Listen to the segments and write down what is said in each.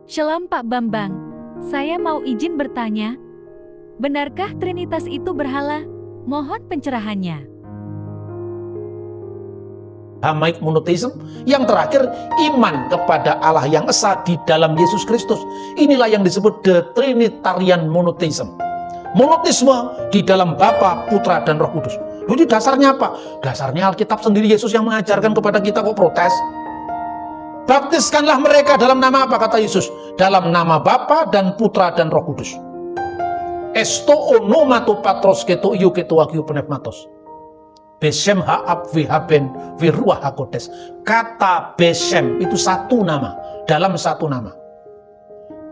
Shalom Pak Bambang, saya mau izin bertanya, benarkah Trinitas itu berhala? Mohon pencerahannya. Hamaik monotheism. Yang terakhir, iman kepada Allah yang esa di dalam Yesus Kristus. Inilah yang disebut the Trinitarian monotheism. Monoteisme di dalam Bapa, Putra, dan Roh Kudus. Jadi dasarnya apa? Dasarnya Alkitab sendiri, Yesus yang mengajarkan kepada kita, kok protes? Baptiskanlah mereka dalam nama apa, kata Yesus? Dalam nama Bapa dan Putra dan Roh Kudus. Esto onomato patros keto iu keto agiu pneumatos. Besem ha'ab vihaben viruah hakodes. Kata Besem itu satu nama, dalam satu nama.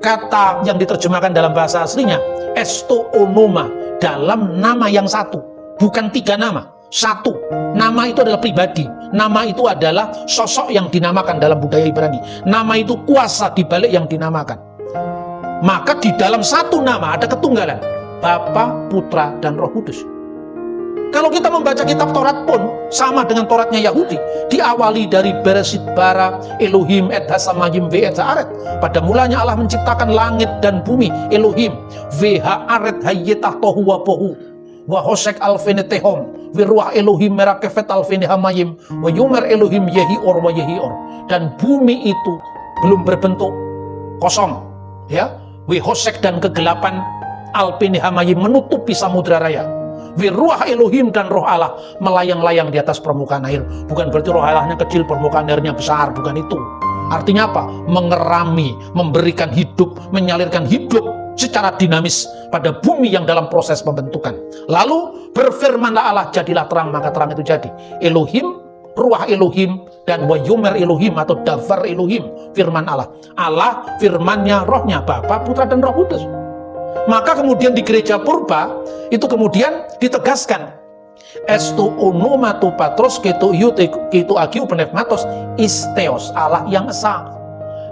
Kata yang diterjemahkan dalam bahasa aslinya, esto onoma, dalam nama yang satu. Bukan tiga nama, satu. Nama itu adalah pribadi. Nama itu adalah sosok yang dinamakan dalam budaya Ibrani. Nama itu kuasa di balik yang dinamakan. Maka di dalam satu nama ada ketunggalan. Bapa, Putra, dan Roh Kudus. Kalau kita membaca kitab Taurat pun sama dengan Tauratnya Yahudi. Diawali dari Bereshit bara Elohim et hasamayim ve et haaret. Pada mulanya Allah menciptakan langit dan bumi. Elohim ve haaret hayyetah tohu wa pohu. Wa hosek alfenetehom viruah Elohim merakefet alfenehamayim wa yumer Elohim yehior wa yehior. Dan bumi itu belum berbentuk, kosong, ya. Wi hosek dan kegelapan alfenehamayim menutupi samudra raya. Wiruah Elohim dan roh Allah melayang-layang di atas permukaan air. Bukan berarti roh Allahnya kecil, permukaan airnya besar, bukan itu. Artinya apa? Mengerami, memberikan hidup, menyalurkan hidup secara dinamis pada bumi yang dalam proses pembentukan. Lalu berfirmanlah Allah, jadilah terang, maka terang itu jadi. Elohim, ruah Elohim, dan wayomer Elohim atau davar Elohim, firman Allah. Allah, firmannya, rohnya, Bapa, Putra, dan Roh Kudus. Maka kemudian di gereja purba itu kemudian ditegaskan, esto onomato patros keto iu keto agiu pneumatos isteos, Allah yang esa.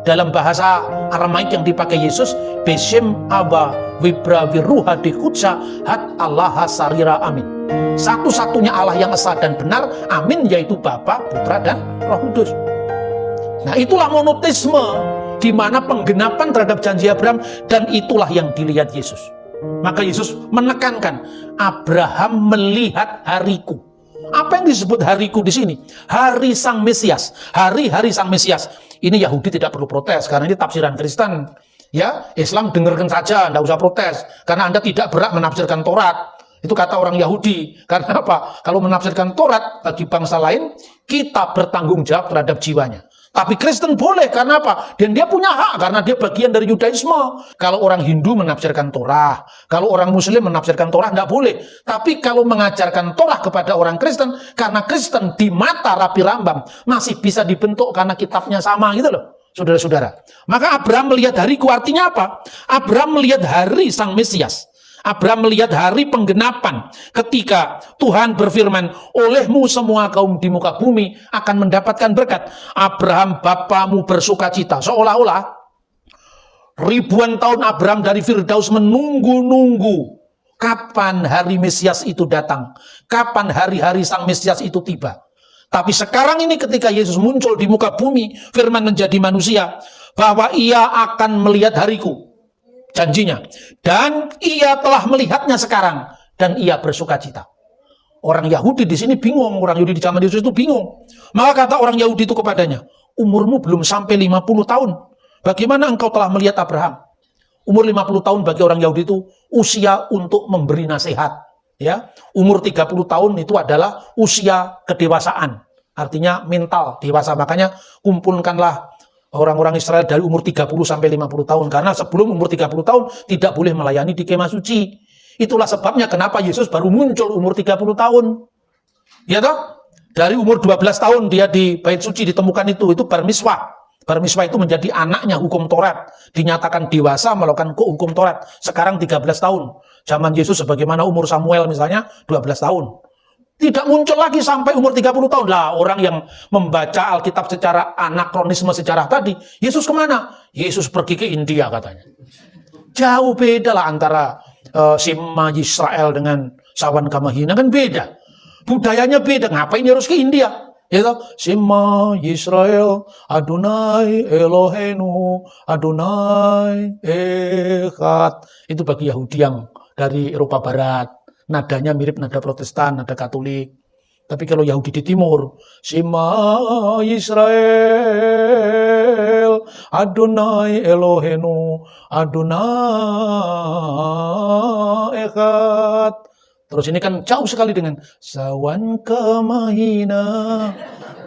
Dalam bahasa Aramaik yang dipakai Yesus, Beshem Aba Vibra Viruha Dekutsa Hat Allah Sarira Amin. Satu-satunya Allah yang esa dan benar, amin, yaitu Bapa, Putra, dan Roh Kudus. Nah, itulah monoteisme, di mana penggenapan terhadap janji Abraham, dan itulah yang dilihat Yesus. Maka Yesus menekankan, Abraham melihat hariku. Apa yang disebut hariku di sini? Hari Sang Mesias, hari-hari Sang Mesias. Ini Yahudi tidak perlu protes karena ini tafsiran Kristen. Ya, Islam dengarkan saja, tidak usah protes karena Anda tidak berhak menafsirkan Taurat. Itu kata orang Yahudi. Karena apa? Kalau menafsirkan Taurat bagi bangsa lain, kita bertanggung jawab terhadap jiwanya. Tapi Kristen boleh, karena apa? Dan dia punya hak, karena dia bagian dari Yudaisme. Kalau orang Hindu menafsirkan Torah, kalau orang Muslim menafsirkan Torah, tidak boleh. Tapi kalau mengajarkan Torah kepada orang Kristen, karena Kristen di mata Rabi Rambam masih bisa dibentuk karena kitabnya sama, gitu loh, saudara-saudara. Maka Abraham melihat hariku, artinya apa? Abraham melihat hari Sang Mesias. Abraham melihat hari penggenapan ketika Tuhan berfirman, olehmu semua kaum di muka bumi akan mendapatkan berkat. Abraham bapamu bersukacita. Seolah-olah ribuan tahun Abraham dari Firdaus menunggu-nunggu kapan hari Mesias itu datang, kapan hari-hari Sang Mesias itu tiba. Tapi sekarang ini ketika Yesus muncul di muka bumi, firman menjadi manusia, bahwa ia akan melihat hariku. Janjinya, dan ia telah melihatnya sekarang, dan ia bersukacita. Orang Yahudi di sini bingung, orang Yahudi di zaman Yesus itu bingung. Maka kata orang Yahudi itu kepadanya, umurmu belum sampai 50 tahun. Bagaimana engkau telah melihat Abraham? Umur 50 tahun bagi orang Yahudi itu usia untuk memberi nasihat. Ya, umur 30 tahun itu adalah usia kedewasaan. Artinya mental dewasa. Makanya kumpulkanlah orang-orang Israel dari umur 30 sampai 50 tahun. Karena sebelum umur 30 tahun tidak boleh melayani di kemah suci. Itulah sebabnya kenapa Yesus baru muncul umur 30 tahun. Ya toh? Dari umur 12 tahun dia di bait suci ditemukan itu bar miswah. Bar miswah itu menjadi anaknya hukum Taurat. Dinyatakan dewasa melakukan hukum Taurat. Sekarang 13 tahun. Zaman Yesus sebagaimana umur Samuel misalnya 12 tahun. Tidak muncul lagi sampai umur 30 tahun. Lah, orang yang membaca Alkitab secara anakronisme sejarah tadi, Yesus kemana? Yesus pergi ke India katanya. Jauh beda lah antara Shema Yisrael dengan Sawan Kamahina, kan beda. Budayanya beda. Ngapain harus ke India? Ya toh? Shema Yisrael, Adonai Eloheinu, Adonai Echad. Itu bagi Yahudi yang dari Eropa Barat. Nadanya mirip nada Protestan, nada Katolik. Tapi kalau Yahudi di timur, Shema Yisrael, Adonai Eloheinu, Adonai Echad. Terus ini kan jauh sekali dengan Sawan Kamahina,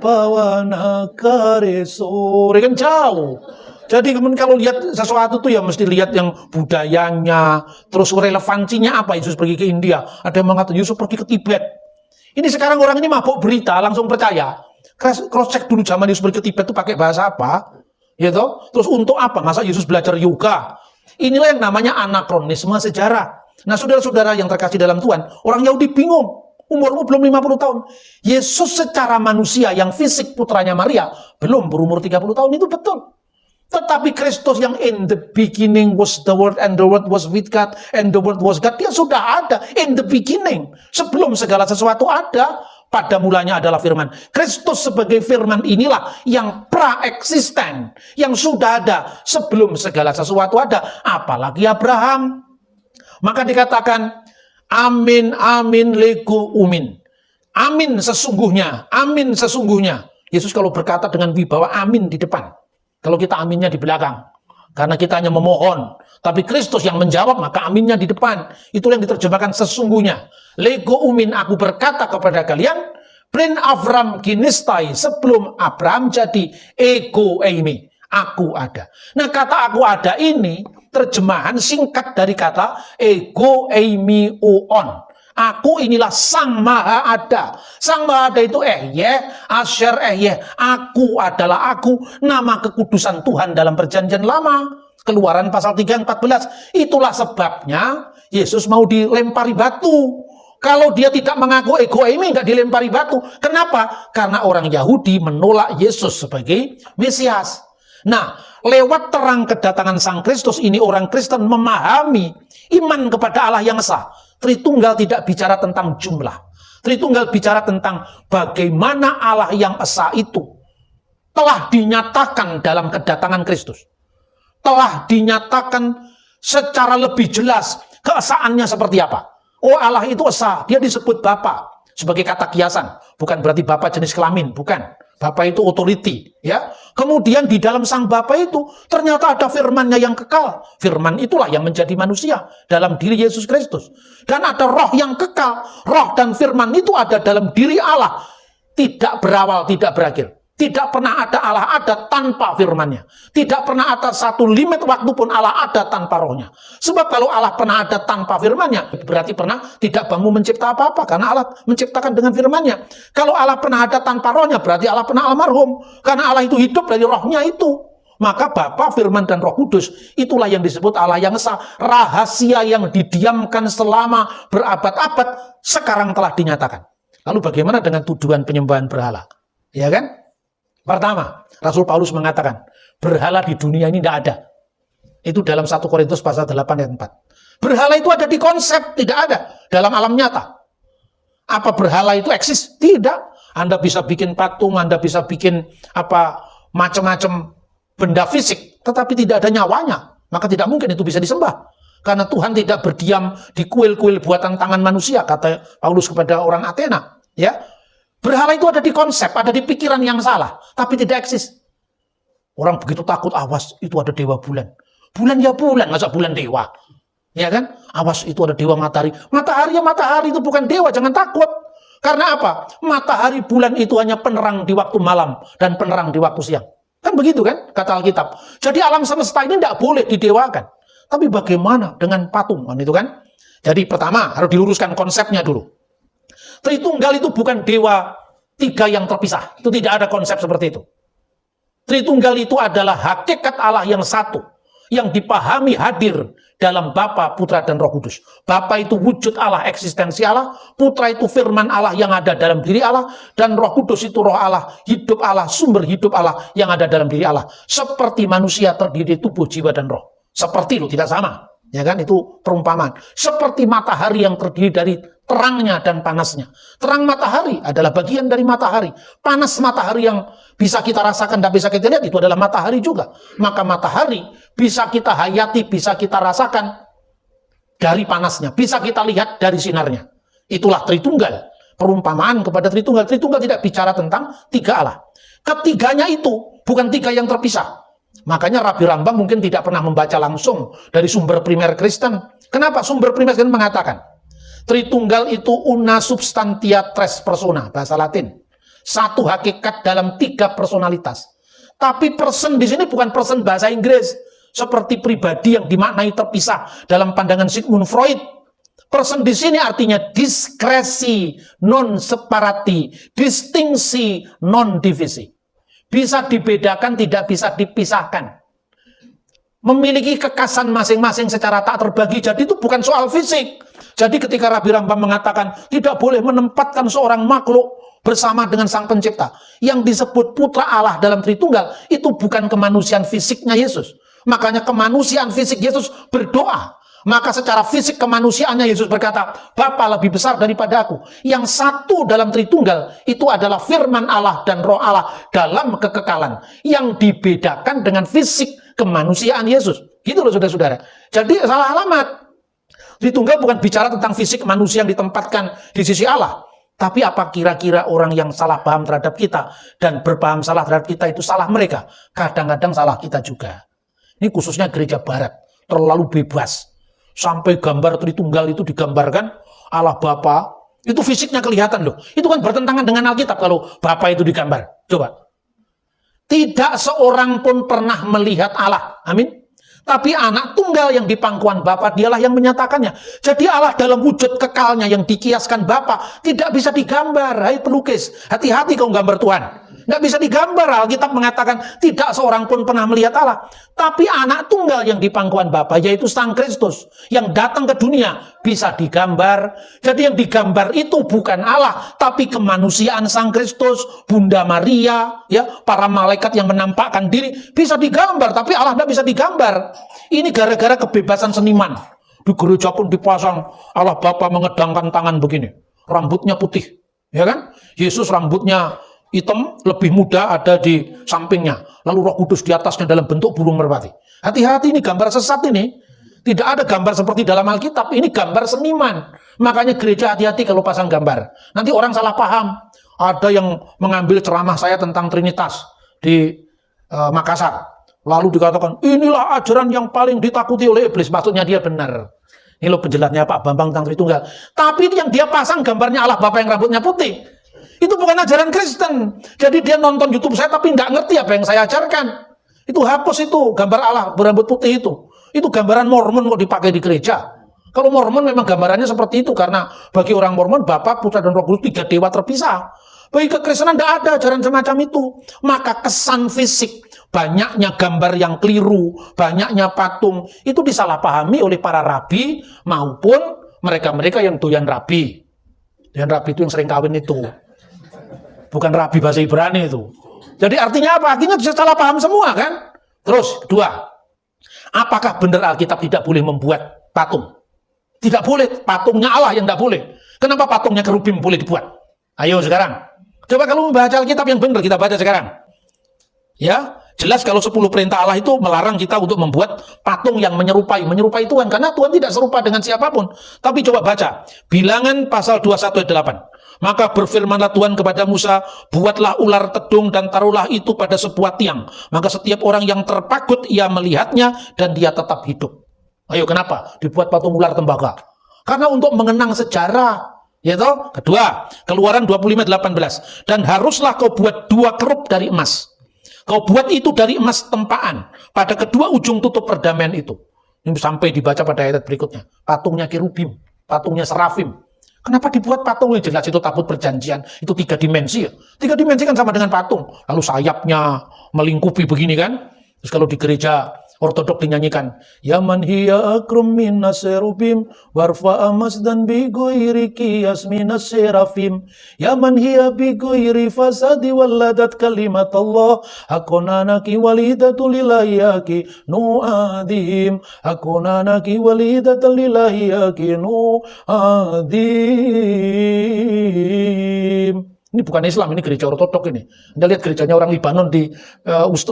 Pawana Karesore, kan jauh. Jadi kalau lihat sesuatu tuh ya mesti lihat yang budayanya, terus relevansinya apa. Yesus pergi ke India, ada yang mengatakan Yesus pergi ke Tibet. Ini sekarang orang ini mabuk berita, langsung percaya. Cross check dulu zaman Yesus pergi ke Tibet itu pakai bahasa apa, gitu. Terus untuk apa? Masa Yesus belajar yoga? Inilah yang namanya anakronisme sejarah. Nah, saudara-saudara yang terkasih dalam Tuhan, orang Yahudi bingung. Umurmu belum 50 tahun. Yesus secara manusia yang fisik putranya Maria belum berumur 30 tahun, itu betul. Tetapi Kristus yang in the beginning was the Word and the Word was with God and the Word was God, dia sudah ada in the beginning. Sebelum segala sesuatu ada, pada mulanya adalah firman. Kristus sebagai firman inilah yang pra-eksisten, yang sudah ada sebelum segala sesuatu ada. Apalagi Abraham. Maka dikatakan, amin, amin, lego umin. Amin sesungguhnya, amin sesungguhnya. Yesus kalau berkata dengan wibawa amin di depan. Kalau kita aminnya di belakang. Karena kita hanya memohon. Tapi Kristus yang menjawab, maka aminnya di depan. Itulah yang diterjemahkan sesungguhnya. Lego umin, aku berkata kepada kalian, Prin Avram kinistai, sebelum Abraham jadi ego eimi, aku ada. Nah, kata aku ada ini, terjemahan singkat dari kata ego eimi uon. Aku inilah Sang Maha Ada. Sang Maha Ada itu Asher aku adalah aku, nama kekudusan Tuhan dalam perjanjian lama. Keluaran pasal 3:14. Itulah sebabnya Yesus mau dilempari batu. Kalau dia tidak mengaku ego eimi, nggak dilempari batu. Kenapa? Karena orang Yahudi menolak Yesus sebagai Mesias. Nah, lewat terang kedatangan Sang Kristus ini orang Kristen memahami iman kepada Allah yang esa. Tritunggal tidak bicara tentang jumlah. Tritunggal bicara tentang bagaimana Allah yang esa itu telah dinyatakan dalam kedatangan Kristus. Telah dinyatakan secara lebih jelas keesaannya seperti apa. Oh, Allah itu esa, dia disebut Bapa sebagai kata kiasan. Bukan berarti Bapa jenis kelamin, bukan. Bapa itu authority, ya. Kemudian di dalam Sang Bapa itu ternyata ada firman-Nya yang kekal. Firman itulah yang menjadi manusia dalam diri Yesus Kristus. Dan ada roh yang kekal. Roh dan firman itu ada dalam diri Allah. Tidak berawal, tidak berakhir. Tidak pernah ada Allah ada tanpa firman-Nya. Tidak pernah ada satu limit waktu pun Allah ada tanpa rohnya. Sebab kalau Allah pernah ada tanpa firman-Nya, berarti pernah tidak bangun mencipta apa-apa. Karena Allah menciptakan dengan firman-Nya. Kalau Allah pernah ada tanpa rohnya, berarti Allah pernah almarhum. Karena Allah itu hidup dari rohnya itu. Maka Bapa, Firman, dan Roh Kudus, itulah yang disebut Allah yang esa. Rahasia yang didiamkan selama berabad-abad, sekarang telah dinyatakan. Lalu bagaimana dengan tuduhan penyembahan berhala? Ya kan? Pertama, Rasul Paulus mengatakan, berhala di dunia ini tidak ada. Itu dalam 1 Korintus pasal 8 ayat 4. Berhala itu ada di konsep, tidak ada dalam alam nyata. Apa berhala itu eksis? Tidak. Anda bisa bikin patung, Anda bisa bikin macam-macam benda fisik, tetapi tidak ada nyawanya. Maka tidak mungkin itu bisa disembah. Karena Tuhan tidak berdiam di kuil-kuil buatan tangan manusia, kata Paulus kepada orang Athena. Ya, berhala itu ada di konsep, ada di pikiran yang salah, tapi tidak eksis. Orang begitu takut, awas itu ada dewa bulan. Bulan ya bulan, masa bulan dewa? Ya kan? Awas itu ada dewa matahari. Matahari ya matahari, itu bukan dewa, jangan takut. Karena apa? Matahari bulan itu hanya penerang di waktu malam dan penerang di waktu siang. Kan begitu kan kata Alkitab. Jadi alam semesta ini tidak boleh didewakan. Tapi bagaimana dengan patung? Kan itu kan? Jadi pertama harus diluruskan konsepnya dulu. Tritunggal itu bukan dewa tiga yang terpisah. Itu tidak ada konsep seperti itu. Tritunggal itu adalah hakikat Allah yang satu, yang dipahami hadir dalam Bapa, Putra, dan Roh Kudus. Bapa itu wujud Allah, eksistensi Allah. Putra itu firman Allah yang ada dalam diri Allah. Dan Roh Kudus itu roh Allah, hidup Allah, sumber hidup Allah yang ada dalam diri Allah. Seperti manusia terdiri tubuh, jiwa, dan roh. Seperti itu, tidak sama. Ya kan, itu perumpamaan. Seperti matahari yang terdiri dari terangnya dan panasnya. Terang matahari adalah bagian dari matahari. Panas matahari yang bisa kita rasakan dan bisa kita lihat itu adalah matahari juga. Maka matahari bisa kita hayati, bisa kita rasakan dari panasnya, bisa kita lihat dari sinarnya. Itulah Tritunggal. Perumpamaan kepada Tritunggal. Tritunggal tidak bicara tentang tiga Allah. Ketiganya itu bukan tiga yang terpisah. Makanya Rabi Rambang mungkin tidak pernah membaca langsung dari sumber primer Kristen. Kenapa? Sumber primer Kristen mengatakan Tritunggal itu una substantia tres persona, bahasa Latin. Satu hakikat dalam tiga personalitas. Tapi person di sini bukan person bahasa Inggris. Seperti pribadi yang dimaknai terpisah dalam pandangan Sigmund Freud. Person di sini artinya diskresi non separati, distingsi non divisi. Bisa dibedakan, tidak bisa dipisahkan. Memiliki kekasan masing-masing secara tak terbagi. Jadi itu bukan soal fisik. Jadi ketika Rabi Rambang mengatakan tidak boleh menempatkan seorang makhluk bersama dengan Sang Pencipta. Yang disebut Putra Allah dalam Tritunggal itu bukan kemanusiaan fisiknya Yesus. Makanya kemanusiaan fisik Yesus berdoa. Maka secara fisik kemanusiaannya Yesus berkata, Bapa lebih besar daripada aku. Yang satu dalam Tritunggal itu adalah firman Allah dan roh Allah dalam kekekalan. Yang dibedakan dengan fisik kemanusiaan Yesus. Gitu loh saudara-saudara. Jadi salah alamat. Tritunggal bukan bicara tentang fisik manusia yang ditempatkan di sisi Allah. Tapi apa kira-kira orang yang salah paham terhadap kita dan berpaham salah terhadap kita itu salah mereka? Kadang-kadang salah kita juga. Ini khususnya gereja barat. Terlalu bebas. Sampai gambar Tritunggal itu digambarkan Allah Bapa, itu fisiknya kelihatan loh. Itu kan bertentangan dengan Alkitab kalau Bapa itu digambar. Coba. Tidak seorang pun pernah melihat Allah. Amin. Tapi anak tunggal yang di pangkuan Bapa, dialah yang menyatakannya. Jadi Allah dalam wujud kekalnya yang dikiaskan Bapa tidak bisa digambar. Hai pelukis, hati-hati kau gambar Tuhan. Nggak bisa digambar. Alkitab mengatakan tidak seorang pun pernah melihat Allah. Tapi anak tunggal yang di pangkuan Bapa, yaitu Sang Kristus, yang datang ke dunia, bisa digambar. Jadi yang digambar itu bukan Allah, tapi kemanusiaan Sang Kristus, Bunda Maria, ya, para malaikat yang menampakkan diri, bisa digambar. Tapi Allah tidak bisa digambar. Ini gara-gara kebebasan seniman. Di gereja pun dipasang Allah Bapa mengedangkan tangan begini. Rambutnya putih. Ya kan? Yesus rambutnya hitam, lebih muda ada di sampingnya. Lalu Roh Kudus di atasnya dalam bentuk burung merpati. Hati-hati, ini gambar sesat ini. Tidak ada gambar seperti dalam Alkitab. Ini gambar seniman. Makanya gereja hati-hati kalau pasang gambar. Nanti orang salah paham. Ada yang mengambil ceramah saya tentang Trinitas di Makassar. Lalu dikatakan, inilah ajaran yang paling ditakuti oleh iblis. Maksudnya dia benar. Ini loh penjelasnya Pak Bambang tentang Tritunggal. Tapi yang dia pasang gambarnya Allah Bapa yang rambutnya putih. Itu bukan ajaran Kristen. Jadi dia nonton YouTube saya tapi nggak ngerti apa yang saya ajarkan. Itu hapus itu gambar Allah berambut putih itu. Itu gambaran Mormon kok dipakai di gereja. Kalau Mormon memang gambarannya seperti itu karena bagi orang Mormon Bapa, Putra dan Roh Kudus tiga dewa terpisah. Bagi kekristenan tidak ada ajaran semacam itu. Maka kesan fisik, banyaknya gambar yang keliru, banyaknya patung itu disalahpahami oleh para rabi maupun mereka-mereka yang doyan rabi. Doyan rabi itu yang sering kawin itu. Bukan rabi bahasa Ibrani itu. Jadi artinya apa? Artinya bisa salah paham semua kan? Terus, kedua, apakah benar Alkitab tidak boleh membuat patung? Tidak boleh, patungnya Allah yang tidak boleh. Kenapa patungnya kerubim boleh dibuat? Ayo sekarang. Coba kalau membaca Alkitab yang benar, kita baca sekarang. Ya, jelas kalau 10 perintah Allah itu melarang kita untuk membuat patung yang menyerupai Tuhan. Karena Tuhan tidak serupa dengan siapapun. Tapi coba baca. Bilangan pasal 21 ayat 8. Maka berfirmanlah Tuhan kepada Musa, buatlah ular tedung dan taruhlah itu pada sebuah tiang. Maka setiap orang yang terpagut ia melihatnya dan dia tetap hidup. Ayo kenapa? Dibuat patung ular tembaga. Karena untuk mengenang sejarah. Yaitu, kedua, Keluaran 25:18. Dan haruslah kau buat 2 kerup dari emas. Kau buat itu dari emas tempaan. Pada kedua ujung tutup perdamaian itu. Ini sampai dibaca pada ayat berikutnya. Patungnya kerubim, patungnya serafim. Kenapa dibuat patung? Jelas itu tabut perjanjian. Itu 3 dimensi ya. 3 dimensi kan sama dengan patung. Lalu sayapnya melingkupi begini kan. Terus kalau di gereja Ortodok dinyanyikan, ya man hiya akrum minas serubim warfa amas dan bigoiri kiyas minas serafim, ya man hiya bigoiri fasadi waladat kalimat Allah, akonanaki walidatulilahiyaki nu'adim, akonanaki walidatulilahiyaki nu'adim. Ini bukan Islam, ini gereja ortodok ini. Anda lihat gerejanya orang Libanon di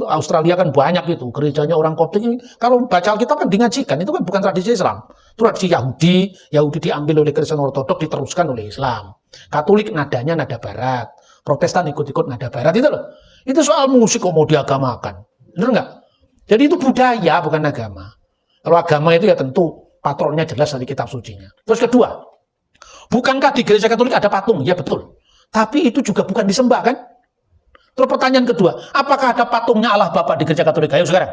Australia kan banyak itu. Gerejanya orang Koptik ini, kalau baca Alkitab kan dingajikan, itu kan bukan tradisi Islam. Itu tradisi Yahudi. Yahudi diambil oleh Kristen ortodok, diteruskan oleh Islam. Katolik nadanya nada barat. Protestan ikut-ikut nada barat, itu loh. Itu soal musik kok mau diagamakan. Benar nggak? Jadi itu budaya, bukan agama. Kalau agama itu ya tentu patronnya jelas dari kitab sucinya. Terus kedua, bukankah di gereja Katolik ada patung? Ya betul. Tapi itu juga bukan disembah kan? Terus pertanyaan kedua, apakah ada patungnya Allah Bapa di gereja Katolik? Ayo sekarang.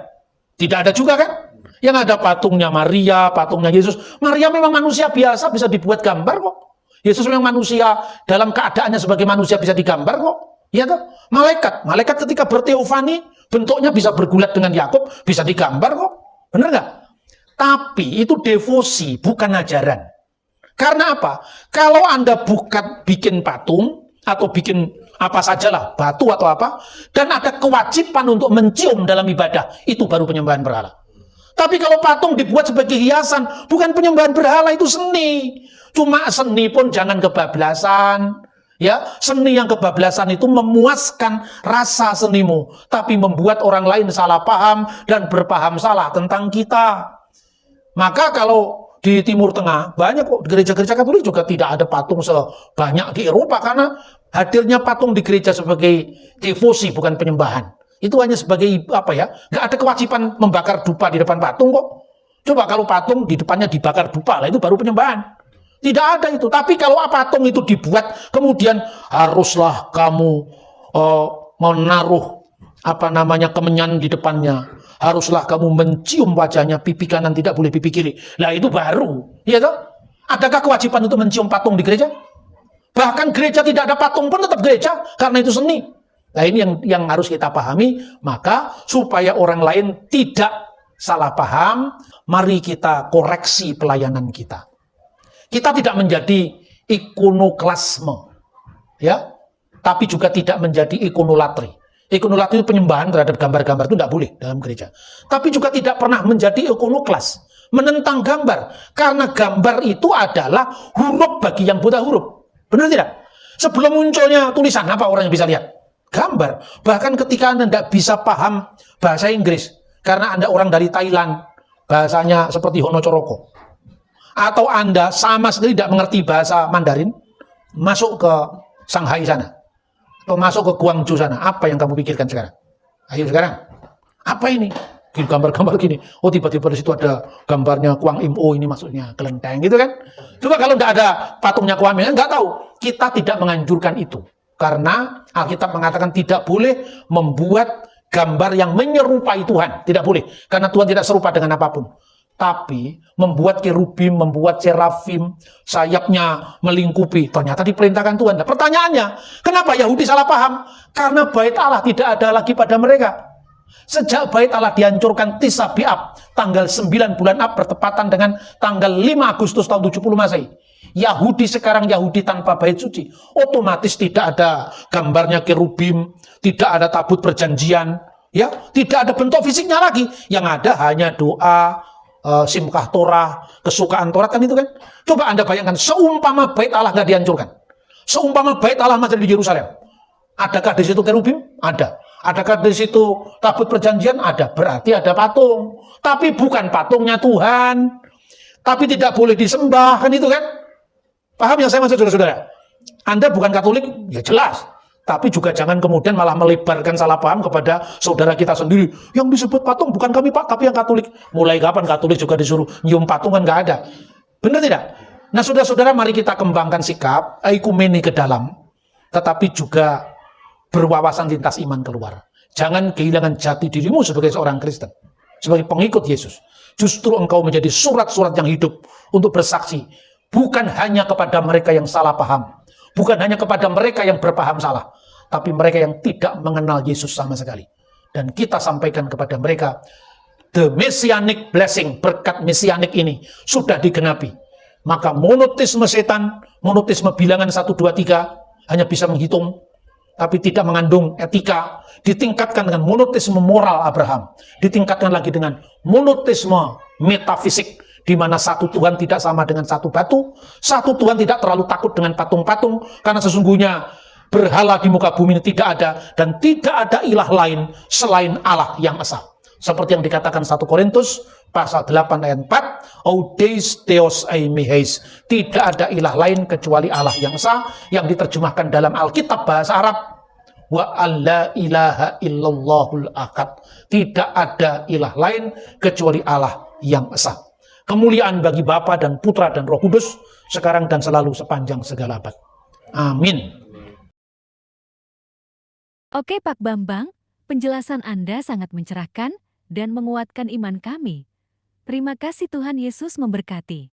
Tidak ada juga kan? Yang ada patungnya Maria, patungnya Yesus. Maria memang manusia biasa, bisa dibuat gambar kok. Yesus memang manusia, dalam keadaannya sebagai manusia bisa digambar kok. Iya toh? Malaikat ketika berteofani, bentuknya bisa bergulat dengan Yakub, bisa digambar kok. Benar nggak? Tapi itu devosi, bukan ajaran. Karena apa? Kalau Anda bikin patung, atau bikin apa sajalah, batu atau apa, dan ada kewajiban untuk mencium dalam ibadah, itu baru penyembahan berhala. Tapi kalau patung dibuat sebagai hiasan, bukan penyembahan berhala, itu seni. Cuma seni pun jangan kebablasan. Ya, seni yang kebablasan itu memuaskan rasa senimu, tapi membuat orang lain salah paham dan berpaham salah tentang kita. Maka kalau di Timur Tengah, banyak kok gereja-gereja Katolik juga tidak ada patung sebanyak di Eropa, karena hadirnya patung di gereja sebagai devosi, bukan penyembahan. Itu hanya sebagai apa ya, nggak ada kewajiban membakar dupa di depan patung kok. Coba kalau patung di depannya dibakar dupa, lah itu baru penyembahan. Tidak ada itu. Tapi kalau patung itu dibuat, kemudian haruslah kamu menaruh kemenyan di depannya. Haruslah kamu mencium wajahnya, pipi kanan tidak boleh pipi kiri. Lah itu baru. Iya toh? Adakah kewajiban untuk mencium patung di gereja? Bahkan gereja tidak ada patung pun tetap gereja, karena itu seni. Nah ini yang harus kita pahami. Maka supaya orang lain tidak salah paham, mari kita koreksi pelayanan kita. Kita tidak menjadi ikonoklasme, ya, tapi juga tidak menjadi ikonolatri. Ikonolatri itu penyembahan terhadap gambar-gambar, itu tidak boleh dalam gereja. Tapi juga tidak pernah menjadi ikonoklas, menentang gambar. Karena gambar itu adalah huruf bagi yang buta huruf. Benar tidak? Sebelum munculnya tulisan, apa orang yang bisa lihat? Gambar. Bahkan ketika Anda tidak bisa paham bahasa Inggris, karena Anda orang dari Thailand, bahasanya seperti Hono Coroko. Atau Anda sama sekali tidak mengerti bahasa Mandarin, masuk ke Shanghai sana. Atau masuk ke Guangzhou sana, apa yang kamu pikirkan sekarang? Ayo sekarang, apa ini? Gambar-gambar gini. Oh tiba-tiba di situ ada gambarnya Kuang Im. Oh ini maksudnya kelenteng gitu kan? Coba kalau tidak ada patungnya Kuang Im, nggak tahu. Kita tidak menganjurkan itu, karena Alkitab mengatakan tidak boleh membuat gambar yang menyerupai Tuhan, tidak boleh, karena Tuhan tidak serupa dengan apapun. Tapi membuat kerubim, membuat serafim, sayapnya melingkupi, ternyata diperintahkan Tuhan. Nah, pertanyaannya, kenapa Yahudi salah paham? Karena bait Allah tidak ada lagi pada mereka. Sejak bait Allah dihancurkan Tis'a B'Ab, tanggal 9 bulan Ab bertepatan dengan tanggal 5 Agustus tahun 70 Masehi. Yahudi sekarang Yahudi tanpa bait suci. Otomatis tidak ada gambarnya kerubim, tidak ada tabut perjanjian, ya, tidak ada bentuk fisiknya lagi. Yang ada hanya doa, simkah Torah, kesukaan Torah, kan itu kan. Coba Anda bayangkan, seumpama bait Allah nggak dihancurkan, seumpama bait Allah masih di Yerusalem, adakah di situ kerubim? Ada. Adakah di situ tabut perjanjian? Ada. Berarti ada patung, tapi bukan patungnya Tuhan, tapi tidak boleh disembah, kan itu kan. Paham yang saya maksud, saudara-saudara? Anda bukan Katolik, ya jelas. Tapi juga jangan kemudian malah melebarkan salah paham kepada saudara kita sendiri. Yang disebut patung bukan kami Pak, tapi yang Katolik. Mulai kapan Katolik juga disuruh nyium patung, kan nggak ada. Benar tidak? Nah saudara-saudara, mari kita kembangkan sikap ekumene ke dalam, tetapi juga berwawasan lintas iman keluar. Jangan kehilangan jati dirimu sebagai seorang Kristen, sebagai pengikut Yesus. Justru engkau menjadi surat-surat yang hidup untuk bersaksi. Bukan hanya kepada mereka yang salah paham, bukan hanya kepada mereka yang berpaham salah, tapi mereka yang tidak mengenal Yesus sama sekali. Dan kita sampaikan kepada mereka, the messianic blessing, berkat mesianik ini sudah digenapi, maka monoteisme setan, monoteisme bilangan 1, 2, 3 hanya bisa menghitung, tapi tidak mengandung etika, ditingkatkan dengan monoteisme moral Abraham, ditingkatkan lagi dengan monoteisme metafisik, di mana satu Tuhan tidak sama dengan satu batu, satu Tuhan tidak terlalu takut dengan patung-patung, karena sesungguhnya berhala di muka bumi ini tidak ada, dan tidak ada ilah lain selain Allah yang esa. Seperti yang dikatakan 1 Korintus pasal 8 ayat 4, Oudeis Theos Eimeheis, tidak ada ilah lain kecuali Allah yang esa, yang diterjemahkan dalam Alkitab bahasa Arab, wa alla ilaha illallahul akad, tidak ada ilah lain kecuali Allah yang esa. Kemuliaan bagi Bapa dan Putra dan Roh Kudus, sekarang dan selalu sepanjang segala abad. Amin. Oke Pak Bambang, penjelasan Anda sangat mencerahkan dan menguatkan iman kami. Terima kasih, Tuhan Yesus memberkati.